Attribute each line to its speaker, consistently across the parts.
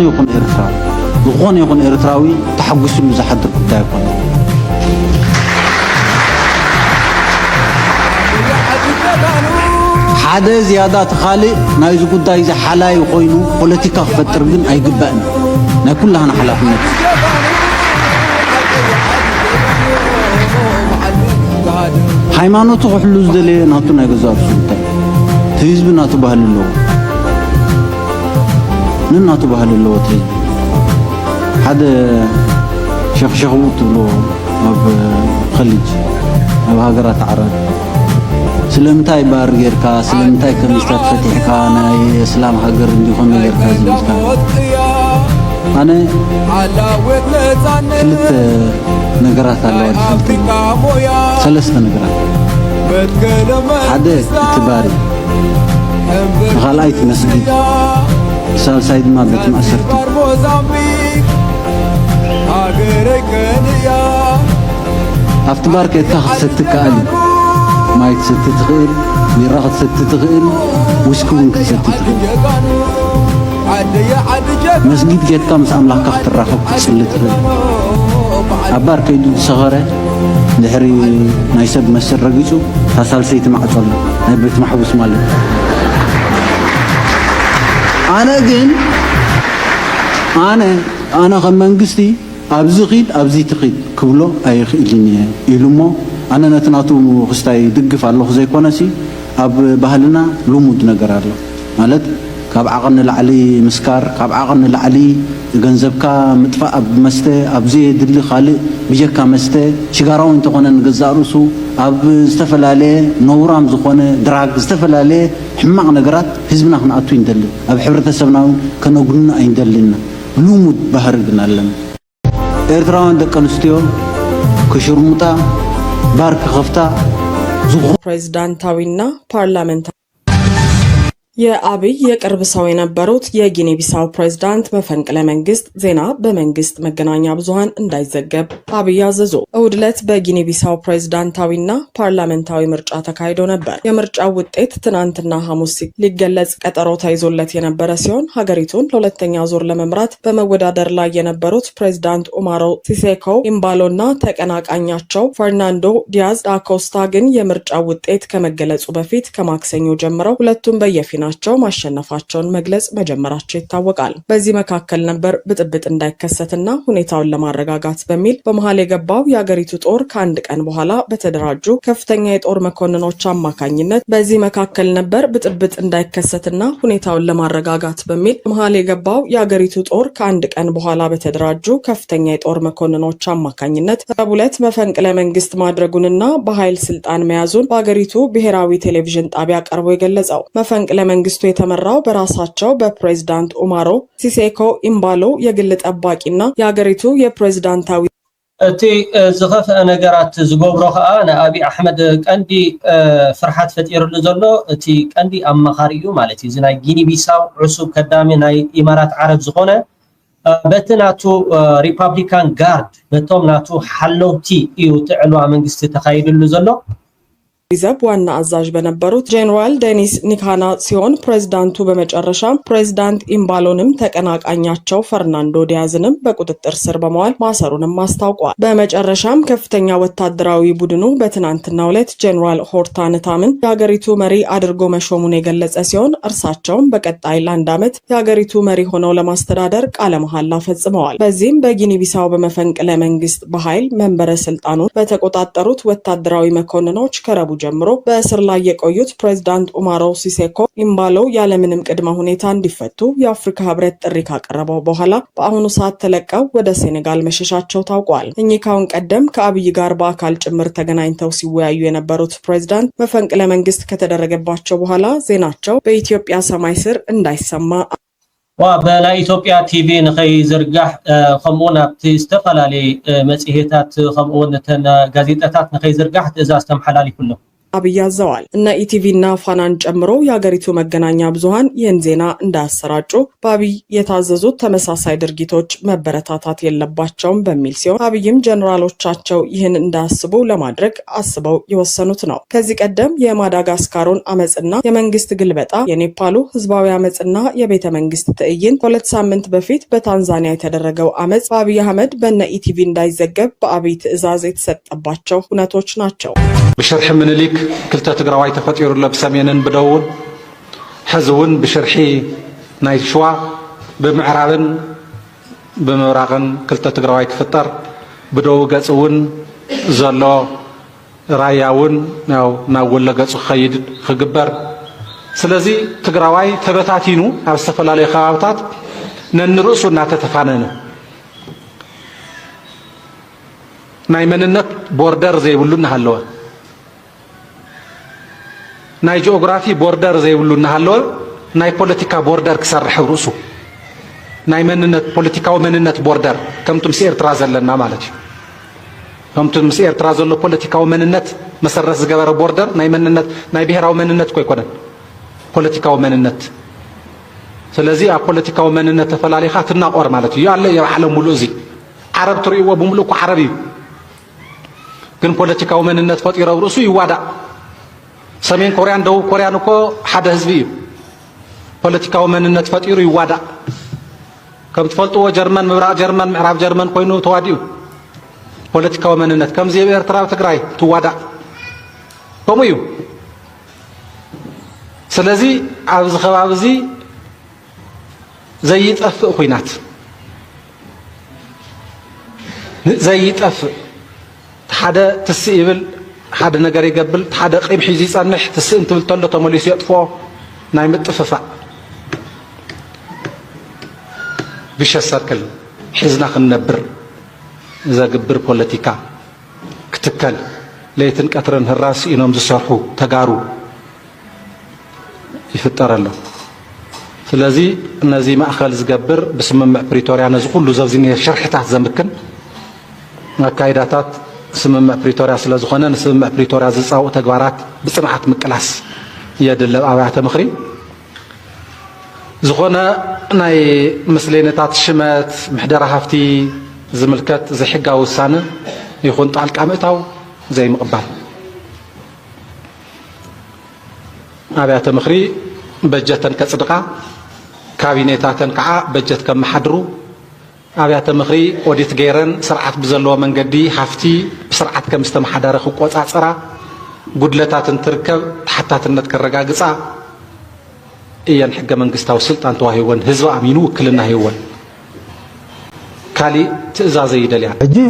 Speaker 1: يكون إرتراوي تحقس له زحدر قداء يكون حدا زيادات خالق نايز قداء إذا حلا يقوينو بوليتيكا فتر بن أي قبأنا نا كلها نحلا في النفس ሃይማኖቱ ሁሉ ዝደለ ናቱ ናይ ገዛው ሱልጣን ህዝብ ናቱ ባህል ለው ንናቱ ባህል ለው ተይ ሓደ ሸኽሸኽው ትብሎ ኣብ ኸሊጅ ኣብ ሃገራት ዓረብ ስለምንታይ ባር ጌርካ ስለምንታይ ከምስታት ፈቲሕካ ናይ እስላም ሃገር እንዲኾን ጌርካ ዝልካ ኣነ ክልተ ነገራት ኣለዋ ثلاث ነገራት ሓደ ትባሪ خلايت مسجد سالسايد ما بتمأسرت افتبار كيتاخ ستك علي ما يتست تغير بيراخد ست تغير وسكون كست تغير مسجد جيتك مس املاك اختر راخب تصلي تغير عبار كيدو صغره دحري نايسب مسر رقيسو تسالسيت معصل نبيت محبوس مالك أنا كمنجستي أبزخيد أبزي تخيد كله أي خيلني إلمو أنا نتناتو خستاي دقف على الله زي كونسي أب بهلنا لومود نجرارله مالت كاب عقن العلي مسكار كاب عقن العلي جنزبكا متفق أب مسته أبزي دلي خالق بيجكا مسته شجارون تقولن جزاروسو أب استفل عليه نورام زخونة دراج استفل عليه حماق نجرات حزبنا خن أتوين دل أب حبرة السبناون كانوا قلنا أين دلنا لومود بهرجنا لنا إيرتران دكانستيو كشرموتا بارك خفتا زخو
Speaker 2: ፕሬዝዳንታዊና ፓርላሜንታዊ የአብይ የቅርብ ሰው የነበሩት የጊኒ ቢሳው ፕሬዝዳንት መፈንቅለ መንግስት ዜና በመንግስት መገናኛ ብዙሃን እንዳይዘገብ አብይ አዘዙ። እሁድ ዕለት በጊኒ ቢሳው ፕሬዝዳንታዊና ፓርላሜንታዊ ምርጫ ተካሂዶ ነበር። የምርጫው ውጤት ትናንትና ሐሙስ ሊገለጽ ቀጠሮ ተይዞለት የነበረ ሲሆን ሀገሪቱን ለሁለተኛ ዙር ለመምራት በመወዳደር ላይ የነበሩት ፕሬዝዳንት ኡማሮ ሲሴኮ ኢምባሎና ተቀናቃኛቸው ፈርናንዶ ዲያዝ ዳኮስታ ግን የምርጫው ውጤት ከመገለጹ በፊት ከማክሰኞ ጀምረው ሁለቱም በየፊና ናቸው ማሸነፋቸውን መግለጽ መጀመራቸው ይታወቃል። በዚህ መካከል ነበር ብጥብጥ እንዳይከሰትና ሁኔታውን ለማረጋጋት በሚል በመሃል የገባው የሀገሪቱ ጦር ከአንድ ቀን በኋላ በተደራጁ ከፍተኛ የጦር መኮንኖች አማካኝነት በዚህ መካከል ነበር ብጥብጥ እንዳይከሰትና ሁኔታውን ለማረጋጋት በሚል በመሃል የገባው የሀገሪቱ ጦር ከአንድ ቀን በኋላ በተደራጁ ከፍተኛ የጦር መኮንኖች አማካኝነት ረቡዕ መፈንቅለ መንግስት ማድረጉንና በኃይል ስልጣን መያዙን በሀገሪቱ ብሔራዊ ቴሌቪዥን ጣቢያ ቀርቦ የገለጸው መፈንቅለ መንግስቱ የተመራው በራሳቸው በፕሬዝዳንት ኡማሮ ሲሴኮ ኢምባሎ የግል ጠባቂና የሀገሪቱ የፕሬዝዳንታዊ
Speaker 3: እቲ ዝኸፍአ ነገራት ዝገብሮ ከዓ ንአቢ አሕመድ ቀንዲ ፍርሓት ፈጢሩሉ ዘሎ እቲ ቀንዲ ኣማኻሪ እዩ ማለት እዩ። ናይ ጊኒ ቢሳው ዕሱብ ከዳሚ ናይ ኢማራት ዓረብ ዝኾነ በቲ ናቱ ሪፐብሊካን ጋርድ በቶም ናቱ ሓለውቲ እዩ ትዕልዋ መንግስቲ ተኻይድሉ ዘሎ
Speaker 2: ሪዘርቭ ዋና አዛዥ በነበሩት ጄኔራል ዴኒስ ኒካና ሲሆን ፕሬዝዳንቱ በመጨረሻ ፕሬዝዳንት ኢምባሎንም ተቀናቃኛቸው ፈርናንዶ ዲያዝንም በቁጥጥር ስር በመዋል ማሰሩንም አስታውቋል። በመጨረሻም ከፍተኛ ወታደራዊ ቡድኑ በትናንትናው ዕለት ጄኔራል ሆርታን ታምን የሀገሪቱ መሪ አድርጎ መሾሙን የገለጸ ሲሆን እርሳቸውም በቀጣይ ለአንድ ዓመት የሀገሪቱ መሪ ሆነው ለማስተዳደር ቃለ መሐላ ፈጽመዋል። በዚህም በጊኒ ቢሳው በመፈንቅለ መንግስት በኃይል መንበረ ስልጣኑን በተቆጣጠሩት ወታደራዊ መኮንኖች ከረቡ ጀምሮ በእስር ላይ የቆዩት ፕሬዝዳንት ኡማሮ ሲሴኮ ኢምባሎ ያለምንም ቅድመ ሁኔታ እንዲፈቱ የአፍሪካ ህብረት ጥሪ ካቀረበው በኋላ በአሁኑ ሰዓት ተለቀው ወደ ሴኔጋል መሸሻቸው ታውቋል። እኚህ ካሁን ቀደም ከአብይ ጋር በአካል ጭምር ተገናኝተው ሲወያዩ የነበሩት ፕሬዝዳንት መፈንቅለ መንግስት ከተደረገባቸው በኋላ ዜናቸው በኢትዮጵያ ሰማይ ስር እንዳይሰማ
Speaker 3: وبلا إثيوبيا تي في نخي زرقح خمونا بتستقلالي مسيحيات خمونا تنا جازيتات نخي زرقح إذا استم حلالي كله
Speaker 2: አብይ አዘዋል። እነ ኢቲቪና ፋናን ጨምሮ የሀገሪቱ መገናኛ ብዙሃን ይህን ዜና እንዳያሰራጩ በአብይ የታዘዙት ተመሳሳይ ድርጊቶች መበረታታት የለባቸውም በሚል ሲሆን አብይም ጀነራሎቻቸው ይህን እንዳያስቡ ለማድረግ አስበው የወሰኑት ነው። ከዚህ ቀደም የማዳጋስካሩን አመጽና የመንግስት ግልበጣ፣ የኔፓሉ ህዝባዊ አመጽና የቤተ መንግስት ትዕይንት፣ ከሁለት ሳምንት በፊት በታንዛኒያ የተደረገው አመጽ በአብይ አህመድ በነ ኢቲቪ እንዳይዘገብ በአብይ ትዕዛዝ የተሰጠባቸው ሁነቶች ናቸው።
Speaker 4: بشرح منليك كلتا تقراواي تفطير له بسمينن بدون حزون بشرحي نايشوا بمعرابن بمراغن كلتا تقراواي تفطر بدو قصون زلو راياون ناو ناول قصو خيد خغبر سلازي تقراواي تبتاتينو استفلالي خاوتات ننرؤسو ناتتفانن ناي مننت بوردر زي بلون هالو ناي جغرافي بوردر زي بلون هالو ناي بوليتيكا بوردر كسرح رؤسو ناي مننت بوليتيكا ومننت بوردر كمتم سير ترازلنا مالتي كمتم سير ترازلو بوليتيكا ومننت مسرس جبر بوردر ناي مننت ناي بهراو مننت كوي كونن بوليتيكا ومننت سلازي بوليتيكا ومننت تفلالي خاطرنا قور مالتي يا الله يا عالم ملوزي عرب تريو بملوك عربي كن بوليتيكا ومننت فطيره رؤسو يوادا سمين كوريان دو كوريان كو حدا حزبي بوليتيكا ومننت فطيره يوادا كم تفلطو جرمن مبراق جرمن معراب جرمن كوينو تواديو بوليتيكا ومننت كم زي ኤርትራ ትግራይ توادا كميو سلازي عاوز خبابزي زي يطفئ كوينات زي يطفئ حدا تسيبل حدا نجار يقبل حدا قيم حيزي صنح تسئن تبلتله تموليس يطفو نايم الطففة بيش السركل حزنا خنبر إذا قبر بوليتيكا كتكل ليتن كترن هالراس إنهم زسرحو تقارو يفتر له فلازي نازي ما أخل زقبر بسمم بريتوريا نزقول له زوزيني شرح تحت زمكن كايداتات سمم بريتوريا سلازخونا سمم بريتوريا زصاو تغبارات بصنعات مقلاس يدلب ابعته مخري زخونا ناي مسلينታት ሽመት محدر ሃፍቲ ዝምልከት زحقا ውሳነ ይኹን ጣልቃ ምእታው زي مقبال ابعته مخري بجتن كصدقا كابينيتاتن كዓ بجت كم حدرو أبيات مخري وديت غيرن سرعت بزلوا من قدي حفتي بسرعت كم استمحدر خقوات عصرا قدلتات تركب حتى تنتكرجا قصا إيان حق من قستاو سلطان توهيون هزو أمينو كلنا هيون كالي تأزازي دليا
Speaker 5: أجي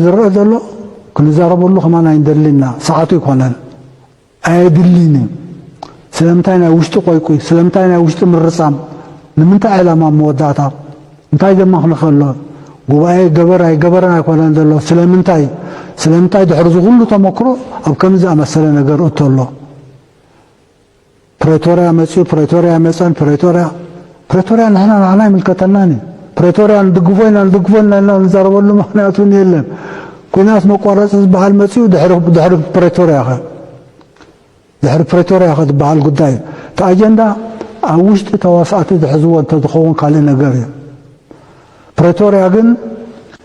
Speaker 5: زرع دلو كل زارب الله ما نايندلنا ساعته يكونن أيدليني سلامتنا وشت قوي سلامتنا وشت مرسام لمن تعلم ما موداتا انتاي دم مخلق الله قواي جبر اي جبرنا يكون عند الله سلامتاي دحرز كله تمكرو او كم زي مثلا نجر قلت الله بريتوريا مسيو بريتوريا مثلا بريتوريا نحن على ملكتناني بريتوريا ندقفوين نزرب له مخناتون يلم كناس مقارص بحال مسيو دحر بريتوريا دحر بريتوريا خد بحال قداي تاجندا اوشت تواصات دحزو انت تخون قال نجر بريتوريا جن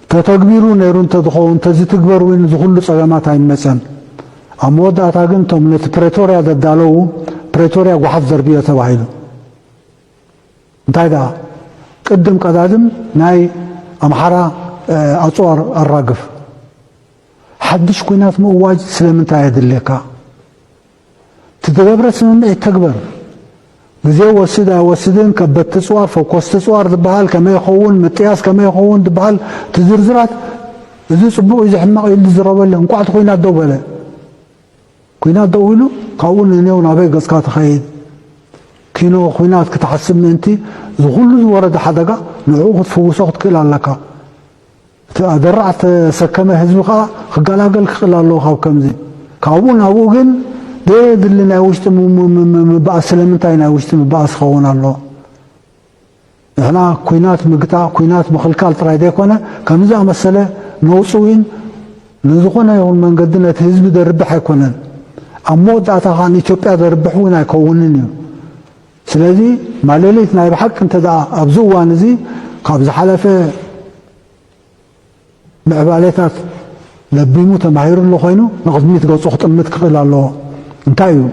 Speaker 5: تتكبيرون يرون تدخون تزتكبرون زخلو صلامات አይመጸም አሞዳታ ግን ተምነት بريتوريا ደዳለው بريتوريا وحف ضربيه ተባይሉ እንታይዳ ቅድም ቀዳድም ናይ አምሐራ አጽዋር አራግፍ حدش ኩናት መዋጅ ስለምንታይ አይደለካ تتغبر ስምምዕ ተግበር بزي وسدن كبت تصوار فوكس تصوار دبحال كما يخون مقياس كما يخون دبحال تزرزرات زي صبو اذا حماق يلزربل انقعد خوينا دوبله كوينا دويلو قاول نيو نابي قسكا تخيد كينو خوينات كتحسب انت زغل ورد حدقه نعوق تفوسوخت كل لك درعت سكمه حزبها خقلاقل خلالو خاو كمزي كاون ابو جن ده دلنا وشت مباس سلامتاينا وشت مباس خونا الله هنا كوينات مقطع كوينات مخلكال تراي ديكونا كمزا مساله نوصوين نزخونا يوم من قدنا حزب دربح يكونن أمودة عن إثيوبيا ذربحونا يكونني سلذي ما ليلت نايب حق انت دا أبزوا نزي قابز حلفة معباليتات لبيمو تماهير اللو خينو نقدمي تقول صوت أمت كقل الله انتايو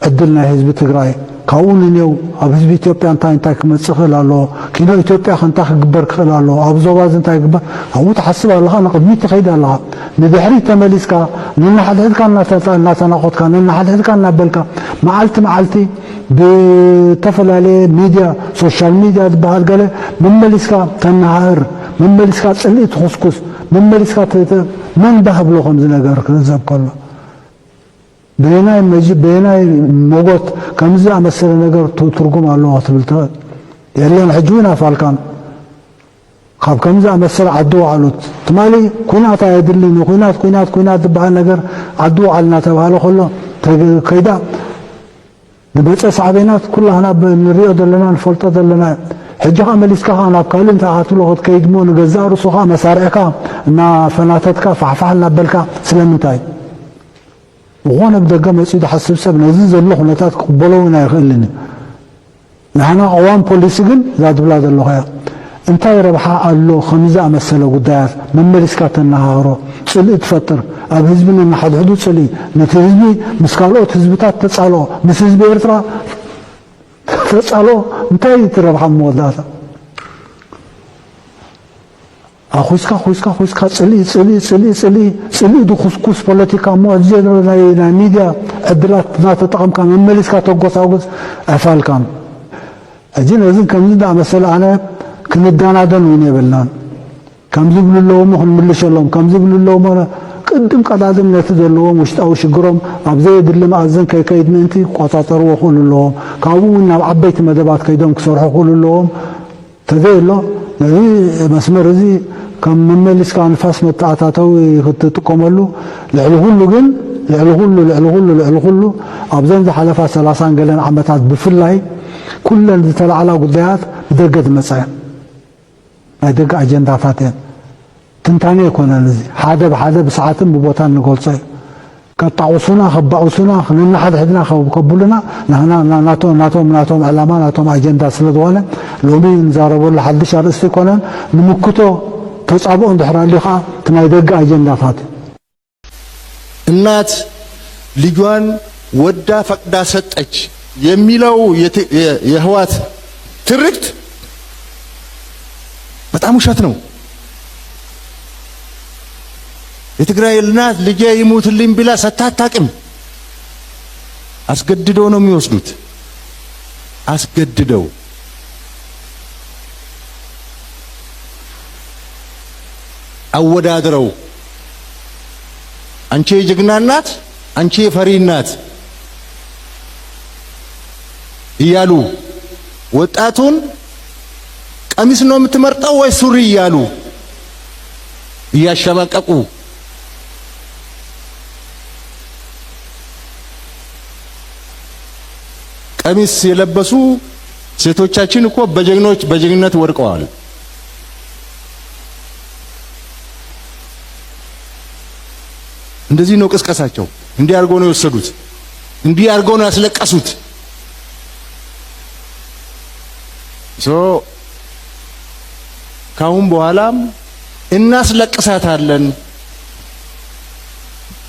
Speaker 5: عدلنا حزب تግራይ ካውንኔው ኣብ ህዝቢ ኢትዮጵያ እንታይ ክመጽእ ኣሎ ኪኖ ኢትዮጵያ ከንታ ክግበር ክእል ኣሎ ኣብ ዞባ እንታይ ክግበር ኣብኡ ተሓስብ ኣለኻ ንቅድሚት ትኸይድ ኣለኻ ንድሕሪ ተመሊስካ ንናሓድሕድካ እናተናቆትካ ንናሓድሕድካ እናበልካ መዓልቲ ብተፈላለየ ሚድያ ሶሻል ሚድያ ዝበሃል ገለ መመሊስካ ተናሃር መመሊስካ ጽልኢ ትኹስኩስ መመሊስካ መን ባህብሎ ከምዚ ነገር ክዘብ ከሎ بيناي موجود كمزة مثلا نجار ترجم على الله تبلت يلي نحجونا فالكان خاب كمزة مثلا عدوا على تمالي كنا تايدلين كنا تبع نجار عدوا على تبعه خلا كيدا نبص صعبينات كلها هنا بالرياض لنا الفلطة لنا حجها مليسكا أنا بكلم تعاتوا لغة كيدمون جزار وصخا مسارعك نا فناتتك فحفحنا بالك سلمتاي وغانا بدقا مسيد حسب سب نزيز الله نتات قبلونا يخلني نحن عوام بوليسيين زاد بلاد اللغة انت يربحا الله خميزة مسألة قدايات من مريسكات النهارو تسلي تفتر اب حزبنا نحد حدود سلي نتحزبي مسكالو تحزبتات تسالو مسحزبي ارترا تسالو انت يتربحا موداتا خويسكا صلي دو خسكوس بوليتيكا موجه نا ميديا ادلات ناتطقم كان مملسكا توغوساوغس افالكان اجين ازن كمزدا مثلا انا كندانادن وين يبلان كمزب لهم خن ملشلهم كمزب لهم قدم قدادم نتدلهم وشتاو شغروم ابزي يدلم ازن كيكيدن انت قطاطر وخل لهم كاونا عبيت مدبات كيدهم كسرحو كل لهم تذيلو نبي مسمر زي كم مملس كان فاس متعاتاتو يتقوملو لعلو كله ابزن حلفا 30 قلن عمتات بفلاي كلن تلعلا قديات دقت مسايا دق اجنداتاتين تنتاني يكون لزي حدا بحدا بساعات ببوتان نقولصي كطعوسنا خبعوسنا خلينا حد حدنا خبلنا ناتو علامه ناتو اجندا سلدواله لومي نزاربو لحد شهر استيكونن نمكتو تصابو اندحرا ليخا تناي دغ اجندافات
Speaker 6: እናት ልጇን ወዳ ፈቅዳ ሰጠች የሚለው የህዋት ትርክት በጣም ውሸት ነው። የትግራይ እናት ልጄ ይሙትልኝ ብላ ሰታታቅም አስገድደው ነው የሚወስዱት። አስገድደው አወዳድረው አንቺ የጀግና እናት አንቺ የፈሪ እናት እያሉ ወጣቱን ቀሚስ ነው የምትመርጠው ወይ ሱሪ እያሉ እያሸማቀቁ ቀሚስ የለበሱ ሴቶቻችን እኮ በጀግንነት ወድቀዋል። እንደዚህ ነው ቅስቀሳቸው። እንዲህ አድርገው ነው የወሰዱት። እንዲህ አድርገው ነው ያስለቀሱት። ካሁን በኋላም እናስለቅሳታለን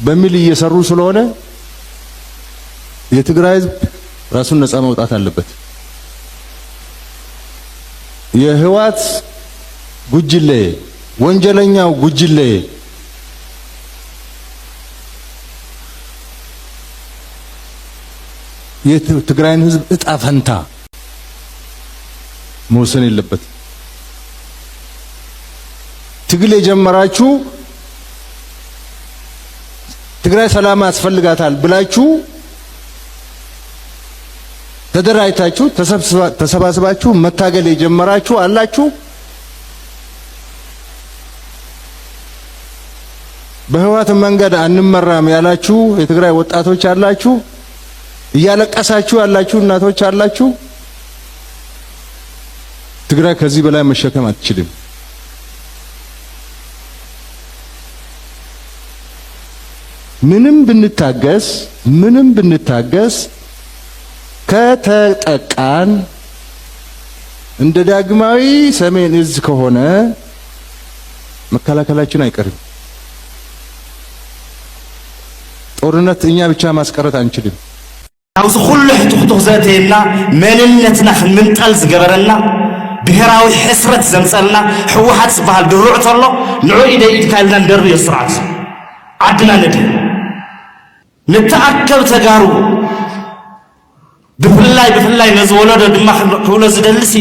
Speaker 6: በሚል እየሰሩ ስለሆነ የትግራይ ህዝብ ራሱን ነፃ ማውጣት አለበት። የህዋት ጉጅሌ ወንጀለኛው ጉጅሌ የትግራይን ህዝብ እጣ ፈንታ መወሰን የለበት። ትግል የጀመራችሁ ትግራይ ሰላም ያስፈልጋታል ብላችሁ ተደራጅታችሁ ተሰባስባችሁ መታገል የጀመራችሁ አላችሁ። በህዋት መንገድ አንመራም ያላችሁ የትግራይ ወጣቶች አላችሁ። እያለቀሳችሁ ያላችሁ እናቶች አላችሁ። ትግራይ ከዚህ በላይ መሸከም አትችልም። ምንም ብንታገስ ከተጠቃን እንደ ዳግማዊ ሰሜን እዝ ከሆነ መከላከላችን አይቀርም። ጦርነት እኛ ብቻ ማስቀረት አንችልም።
Speaker 7: አውዝ ሁሉ ሕቱኽቱኽ ዘእተየና መንነትና ክንምንጠል ዝገበረና ብሔራዊ ሕስረት ዘምፀልና ሕወሓት ዝበሃል ድሩዕ ተሎ ንዑ ኢደ ኢድ ካይልና እንደርብዮ ስርዓት ዓድና ንድን ንተኣከብ ተጋሩ ብፍላይ ነዚ ወለዶ ድማ ክብሎ ዝደልሲ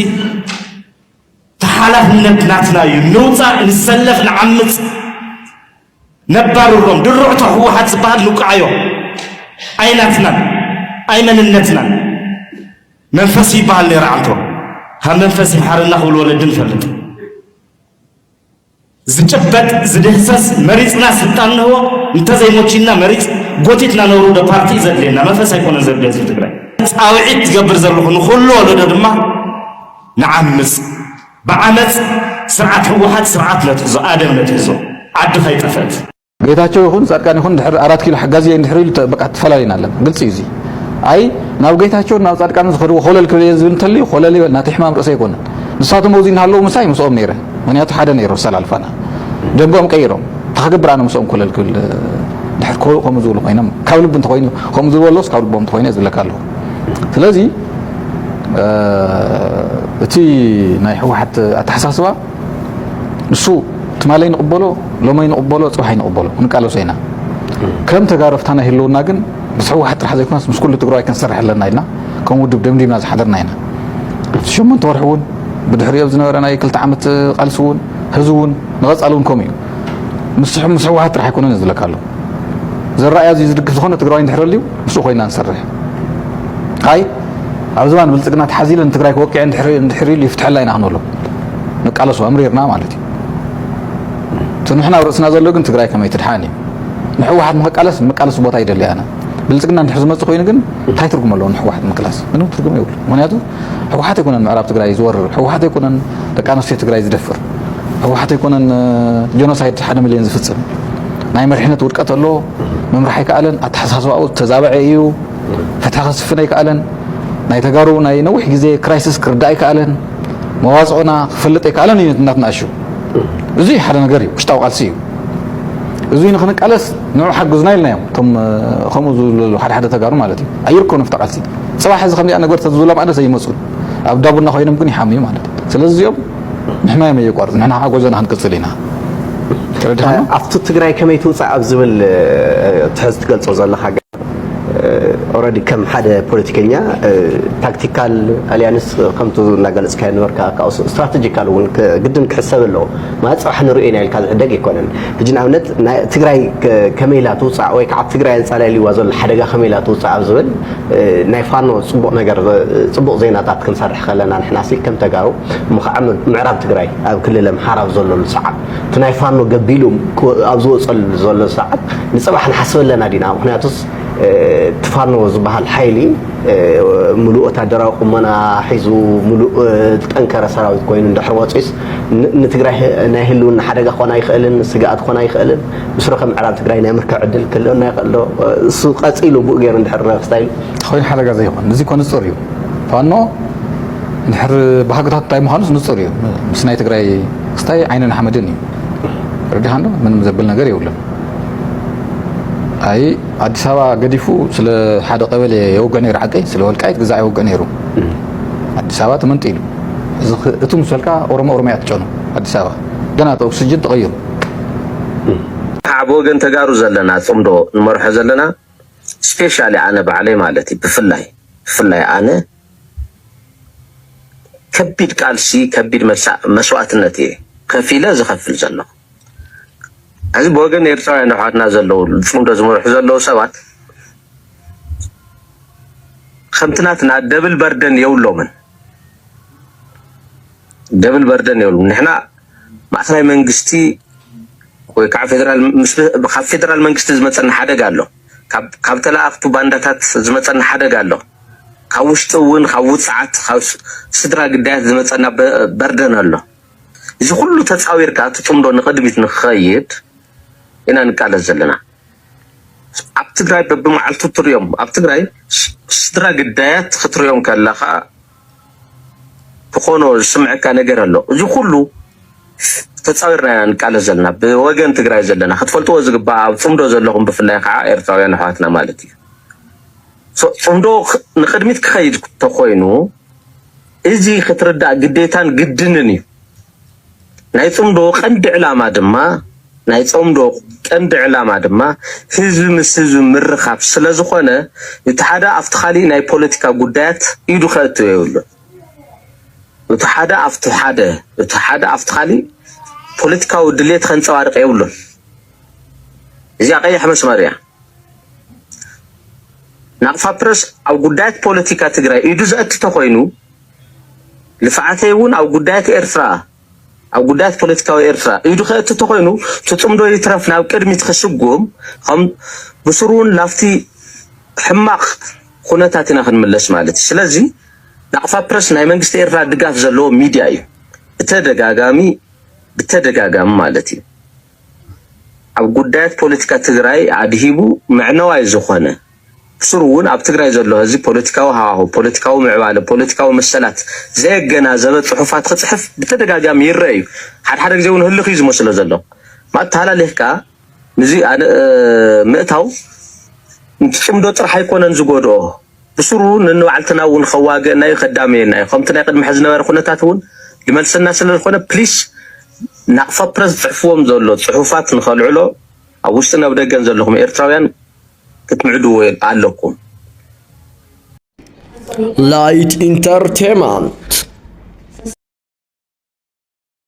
Speaker 7: ተሓላፍነት ናትና እዩ። ንውፃእ ንሰለፍ ንዓምፅ ነባርሮም ድሩዕቶ ሕወሓት ዝበሃል ንውቃዓዮ ኣይናትናን ኣይመንነትናን መንፈስ ይበሃል ነይረ ዓንቶ ካብ መንፈስ ይምሓረና ክብል ወለድን ፈልጥ ዝጭበጥ ዝድህሰስ መሪፅና ስልጣን ንህቦ እንተዘይሞቺና መሪፅ ጎቲትና ነብሩ ዶ ፓርቲ ዘድልየና መንፈስ ኣይኮነን ዘድልዮ ህዝቢ ትግራይ ፃውዒት ትገብር ዘለኹ ንኩሉ ወለዶ ድማ ንዓምፅ ብዓመፅ ስርዓት ሕወሓት ስርዓት ነትሕዞ ኣደም ነትሕዞ ዓዲ ከይጠፍአት
Speaker 8: ጌታቸው ይኹን ጻድቃን ይኹን ድሕሪ 4 ኪሎ ሓጋዚ እንድሕር ኢሉ በቃ ተፈላለዩና ኣለና ግልጽ እዩ። ኣይ ናብ ጌታቸው ናብ ጻድቃን ዝኸዱ ኮለል ክብል ዝብል እንተልዩ ኮለል ይበል ናቲ ሕማም ርእሰ ይኮነን ንሳቶም ወዚን ሃለው ምሳይ ምስኦም ነይረ ምክንያቱ ሓደ ነይሩ ሰላልፋና ደንቦም ቀይሮም ተኸግብር ኣነ ምስኦም ኮለል ክብል ድሕር ከምኡ ዝብሉ ኮይኖም ካብ ልቢ እንተኮይኑ ከምኡ ዝብለሎስ ካብ ልቦም እንተኮይኑ ዝብለካ ኣለሁ። ስለዚ እቲ ናይ ሕወሓት ኣተሓሳስባ ንሱ ትማለይ ንቕበሎ ሎመይ ንቕበሎ ጽባሐይ ንቕበሎ ንቃለሶ ኢና ከም ተጋረፍታና ይህልውና ግን ምስ ሕወሓት ጥራሕ ዘይኮነስ ምስ ኩሉ ትግራዋይ ክንሰርሕ ኣለና ኢልና ከም ውድብ ደምዲምና ዝሓደርና ኢና 8 ወርሒ እውን ብድሕሪኦም ዝነበረ ናይ 2 ዓመት ቃልሲ እውን ህዝቢ እውን ንቐጻሊ እውን ከምኡ እዩ ምስ ሕወሓት ጥራሕ ኣይኮነን ዝብለካ ኣሎ ዘረኣያ እዚ ዝድግፍ ዝኾነ ትግራዋይ እንድሕር ልዩ ምስኡ ኮይና ንሰርሕ ኣይ ኣብ ዝባን ብልፅግና ተሓዚለን ትግራይ ክወቅዕ እንድሕር ኢሉ ይፍትሐላ ኢና ክንብሎ ንቃለሶ ኣምሪርና ማለት እዩ ትንሕና ርእስና ዘሎ ግን ትግራይ ከመይ ትድሓን እዩ ንሕወሓት መቃለስ ቦታ ይደልያ ኣነ ብልፅግና እንድሕር ዝመፅእ ኮይኑ ግን እንታይ ትርጉም ኣለዎ ንሕወሓት ምቅላስ ምንም ትርጉም የብሉ ምክንያቱ ሕወሓት ኣይኮነን ምዕራብ ትግራይ ዝወርር ሕወሓት ኣይኮነን ደቂ ኣንስትዮ ትግራይ ዝደፍር ሕወሓት ኣይኮነን ጀኖሳይድ 1 ሚልዮን ዝፍፅም ናይ መሪሕነት ውድቀት ኣሎ ምምራሕ ኣይከኣለን ኣተሓሳስባኡ ተዛበዐ እዩ ፍትሒ ክስፍን ኣይከኣለን ናይ ተጋሩ ናይ ነዊሕ ግዜ ክራይሲስ ክርዳእ ኣይከኣለን መዋፅዑና ክፈልጥ ኣይከኣለን እዩ እናትናእሹ እዚ ሓደ ነገር እዩ ውሽጣዊ ቃልሲ እዩ እዚ ንኽንቃለስ ንዑ ሓግዙና ኢልናዮም እቶም ከምኡ ዝብሉ ሓደ ተጋሩ ማለት እዩ ኣይርከቡን ኣብቲ ቃልሲ ፅባሕ እዚ ከምዚኣ ነገር ተዝብሎም ኣነ ዘይመፁን ኣብ ዳቡና ኮይኖም ግን ይሓምዩ ማለት እዩ ስለዚ እዚኦም ምሕማዮም የቋርፅ ንሕና ከዓ ጎዘና ክንቅፅል ኢና
Speaker 9: ኣብቲ ትግራይ ከመይ ትውፃእ ኣብ ዝብል ትሕዝ ትገልፆ ዘለካ ኦልሬዲ ከም ሓደ ፖለቲከኛ ታክቲካል አሊያንስ ከምቱ እናገለጽካ ነበርካ ካውስ ስትራቴጂካል እውን ግድን ክሕሰብ ኣለዎ ማለት ፅባሕ ንሪኦ ኢልካ ዝሕደግ ኣይኮነን ሕጂ ንኣብነት ትግራይ ከመይ ኢላ ትውፃእ ወይ ከዓ ትግራይ ኣንፃላልይዋ ዘሎ ሓደጋ ከመይ ኢላ ትውፃእ ኣብ ዝብል ናይ ፋኖ ፅቡቕ ነገር ፅቡቕ ዜናታት ክንሰርሕ ከለና ንሕና ሲ ከም ተጋሩ እሞ ከዓ ምዕራብ ትግራይ ኣብ ክልል ኣምሓራ ኣብ ዘለሉ ሰዓት እቲ ናይ ፋኖ ገቢሉ ኣብ ዝወፀሉ ዘሎ ሰዓት ንፅባሕ ንሓስብ ኣለና ዲና ምክንያቱስ تفانو زبال حيلي ملوء تدرا قمنا حيزو ملوء تنكر سراويت كوين ندحر واتيس نتغراي ناهلون حدغا خونا يخلن سغات خونا يخلن مسرخ معراب تغراي نامركا عدل كلنا يقلو سوق قصيلو بو غير ندحر ستايل
Speaker 8: خوين حدغا زي يكون نزي كون ستوريو فانو ندحر بحقታት ታይ መሃኑስ ንጽሪዩ ምስናይ ትግራይ ስታይ ዓይነን አሕመድን እዩ ረዲሃንዶ ምንም ዘብል ነገር የውለም አይ አዲስ አበባ ገዲፉ ስለ ሓደ ቀበሌ የወገነ ይርዓቀይ ስለ ወልቃይት ግዛ የወገነ ይሩ አዲስ አበባ ተመንጢሉ እቱም ሰልካ ኦሮሚያ ተጨኑ አዲስ አበባ ገና ኦክሲጅን ተቀይሩ
Speaker 10: አቦ ገን ተጋሩ ዘለና ጽምዶ ንመርሐ ዘለና ስፔሻሊ አነ ባዕለይ ማለት ብፍላይ አነ ከቢድ ቃልሲ ከቢድ መስዋዕትነት ከፊለ ዝኸፍል ዘሎ از بوجن يرتاح نحاتنا زلوا الفند زمرح زلوا سبات خمتناتنا دبل بردن يولومن دبل بردن يولومن نحنا معثراي منجستي وكع فيدرال منجستي زمتنا حدا قالوا كابتلا أفتو بانداتات زمتنا حدا قالوا خوشتون خوت ساعات خوش سدرا قدات زمتنا بردن الله إذا كله تتصاوير كات تمدون قدمت نخيط إنا نقال الزلنا ኣብ ትግራይ በብመዓልቱ ትሪኦም ኣብ ትግራይ ስድራ ግዳያት ክትሪኦም ከለኻ ብኾኖ ዝስምዐካ ነገር ኣሎ እዚ ኩሉ ተፃዊርና ንቃለስ ዘለና ብወገን ትግራይ ዘለና ክትፈልጥዎ ዝግባእ ኣብ ፅምዶ ዘለኹም ብፍላይ ከዓ ኤርትራውያን ኣሕዋትና ማለት እዩ ፅምዶ ንቅድሚት ክኸይድ ተኮይኑ እዚ ክትርዳእ ግዴታን ግድንን እዩ ናይ ፅምዶ ቀንዲ ዕላማ ድማ ህዝቢ ምስ ህዝቢ ምርኻብ ስለዝኾነ እቲ ሓደ ኣብቲ ካሊእ ናይ ፖለቲካ ጉዳያት ኢዱ ከእትው የብሉ እቲ ሓደ ኣብቲ ካሊእ ፖለቲካዊ ድሌት ከንፀባርቕ የብሉን እዚኣ ቀይሕ መስመር እያ ናቕፋ ፕረስ ኣብ ጉዳያት ፖለቲካ ትግራይ ኢዱ ዘእቲ ተኮይኑ ልፍዓተይ እውን ኣብ ጉዳያት ኤርትራ ኣብ ጉዳያት ፖለቲካዊ ኤርትራ ኢዱ ከእቲ ተኮይኑ ትፅምዶ ይትረፍ ናብ ቅድሚት ክስጉም ከም ብስሩን ላፍቲ ሕማቕ ኩነታት ኢና ክንምለስ ማለት እዩ ስለዚ ናቕፋ ፕረስ ናይ መንግስቲ ኤርትራ ድጋፍ ዘለዎ ሚድያ እዩ ብተደጋጋሚ ማለት እዩ ኣብ ጉዳያት ፖለቲካ ትግራይ ኣድሂቡ ምዕነዋይ ዝኾነ ብስሩ እውን ኣብ ትግራይ ዘሎ ህዝቢ ፖለቲካዊ ሃዋህው ፖለቲካዊ ምዕባለ ፖለቲካዊ መሰላት ዘየገናዘበ ፅሑፋት ክፅሕፍ ብተደጋጋሚ ይርአ እዩ ሓደ ግዜ እውን ህልኽ እዩ ዝመስሎ ዘሎ ማተሓላለፍካ ንዚ ምእታው ፅምዶ ጥራሕ ኣይኮነን ዝጎድኦ ብስሩ ንባዕልትና እውን ከዋግአና እዩ ከዳመየና እዩ ከምቲ ናይ ቅድሚ ሕዚ ነበረ ኩነታት እውን ልመልሰና ስለዝኾነ ፕሊስ ናቕፋ ፕረስ ዝፅሕፍዎም ዘሎ ፅሑፋት ንኸልዕሎ ኣብ ውሽጥን ኣብ ደገን ዘለኹም ኤርትራውያን ክትምዕድዎ ኣለኩም
Speaker 11: ላይት ኢንተርቴይንመንት